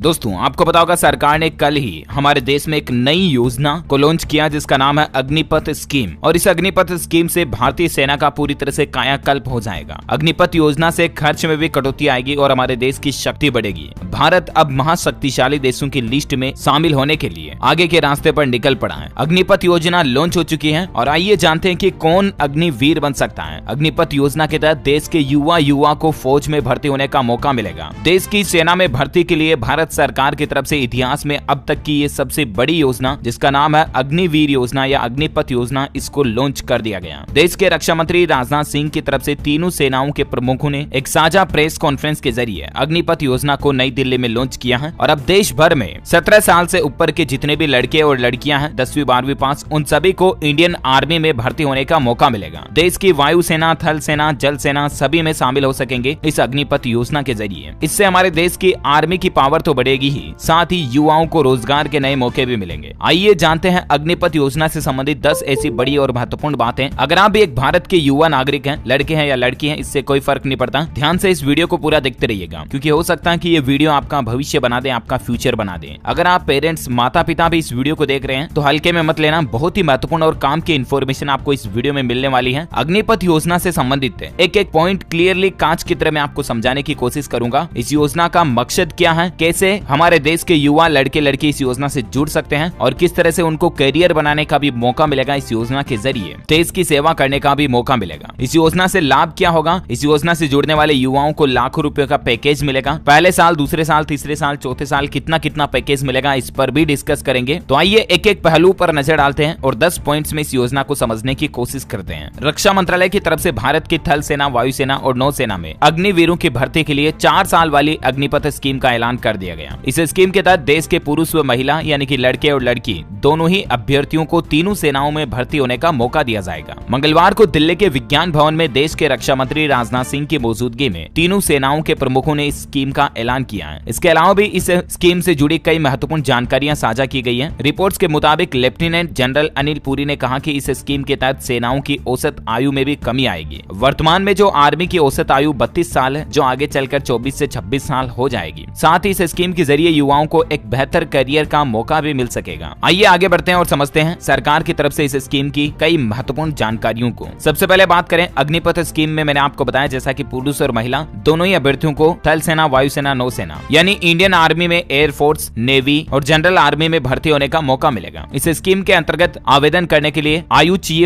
दोस्तों आपको पता होगा सरकार ने कल ही हमारे देश में एक नई योजना को लॉन्च किया जिसका नाम है अग्निपथ स्कीम। और इस अग्निपथ स्कीम से भारतीय सेना का पूरी तरह से कायाकल्प हो जाएगा। अग्निपथ योजना से खर्च में भी कटौती आएगी और हमारे देश की शक्ति बढ़ेगी। भारत अब महाशक्तिशाली देशों की लिस्ट में शामिल होने के लिए आगे के रास्ते पर निकल पड़ा है। अग्निपथ योजना लॉन्च हो चुकी है और आइए जानते हैं कि कौन अग्निवीर बन सकता है। अग्निपथ योजना के तहत देश के युवा को फौज में भर्ती होने का मौका मिलेगा। देश की सेना में भर्ती के लिए भारत सरकार की तरफ से इतिहास में अब तक की ये सबसे बड़ी योजना जिसका नाम है अग्निवीर योजना या अग्निपथ योजना, इसको लॉन्च कर दिया गया। देश के रक्षा मंत्री राजनाथ सिंह की तरफ से तीनों सेनाओं के प्रमुखों ने एक साझा प्रेस कॉन्फ्रेंस के जरिए अग्निपथ योजना को नई दिल्ली में लॉन्च किया है। और अब देश भर में 17 साल से ऊपर के जितने भी लड़के और लड़कियां हैं 10वीं 12वीं पास, उन सभी को इंडियन आर्मी में भर्ती होने का मौका मिलेगा। देश की वायुसेना, थल सेना, जल सेना सभी में शामिल हो सकेंगे इस अग्निपथ योजना के जरिए। इससे हमारे देश की आर्मी की पावर तो बढ़ेगी ही, साथ ही युवाओं को रोजगार के नए मौके भी मिलेंगे। आइए जानते हैं अग्निपथ योजना से संबंधित 10 ऐसी बड़ी और महत्वपूर्ण बातें। अगर आप भी एक भारत के युवा नागरिक हैं, लड़के हैं या लड़की हैं, इससे कोई फर्क नहीं पड़ता। ध्यान से इस वीडियो को पूरा देखते रहिएगा क्योंकि हो सकता है कि ये वीडियो आपका भविष्य बना दे, आपका फ्यूचर बना दे। अगर आप पेरेंट्स, माता पिता भी इस वीडियो को देख रहे हैं तो हल्के में मत लेना। बहुत ही महत्वपूर्ण और काम की इन्फॉर्मेशन आपको इस वीडियो में मिलने वाली है। अग्निपथ योजना से संबंधित एक एक पॉइंट क्लियरली कांच की तरह मैं आपको समझाने की कोशिश करूंगा। इस योजना का मकसद क्या है, कैसे हमारे देश के युवा लड़के लड़की इस योजना से जुड़ सकते हैं और किस तरह से उनको करियर बनाने का भी मौका मिलेगा। इस योजना के जरिए देश की सेवा करने का भी मौका मिलेगा। इस योजना से लाभ क्या होगा, इस योजना से जुड़ने वाले युवाओं को लाखों रुपए का पैकेज मिलेगा। पहले साल, दूसरे साल, तीसरे साल, चौथे साल कितना पैकेज मिलेगा, इस पर भी डिस्कस करेंगे। तो आइए एक एक पहलू पर नजर डालते हैं और 10 पॉइंट्स में इस योजना को समझने की कोशिश करते हैं। रक्षा मंत्रालय की तरफ से भारत की थल सेना, वायुसेना और नौसेना में अग्निवीरों की भर्ती के लिए 4 साल वाली अग्निपथ स्कीम का ऐलान कर दिया गया। इस स्कीम के तहत देश के पुरुष व महिला यानी कि लड़के और लड़की दोनों ही अभ्यर्थियों को तीनों सेनाओं में भर्ती होने का मौका दिया जाएगा। मंगलवार को दिल्ली के विज्ञान भवन में देश के रक्षा मंत्री राजनाथ सिंह की मौजूदगी में तीनों सेनाओं के प्रमुखों ने इस स्कीम का ऐलान किया है। इसके अलावा भी इस स्कीम से जुड़ी कई महत्वपूर्ण जानकारियां साझा की गई हैं। रिपोर्ट्स के मुताबिक लेफ्टिनेंट जनरल अनिल पुरी ने कहा कि इस स्कीम के तहत सेनाओं की औसत आयु में भी कमी आएगी। वर्तमान में जो आर्मी की औसत आयु 32 साल है, जो आगे चलकर 24 से 26 साल हो जाएगी। साथ ही इस स्कीम के जरिए युवाओं को एक बेहतर करियर का मौका भी मिल सकेगा। आइए आगे बढ़ते हैं और समझते हैं सरकार की तरफ से इस स्कीम की कई महत्वपूर्ण जानकारियों को। सबसे पहले बात करें अग्निपथ स्कीम में, मैंने आपको बताया जैसा कि पुरुष और महिला दोनों ही अभ्यर्थियों को थल सेना, वायुसेना, नौसेना यानी इंडियन आर्मी में, एयरफोर्स, नेवी और जनरल आर्मी में भर्ती होने का मौका मिलेगा। इस स्कीम के अंतर्गत आवेदन करने के लिए आयु चाहिए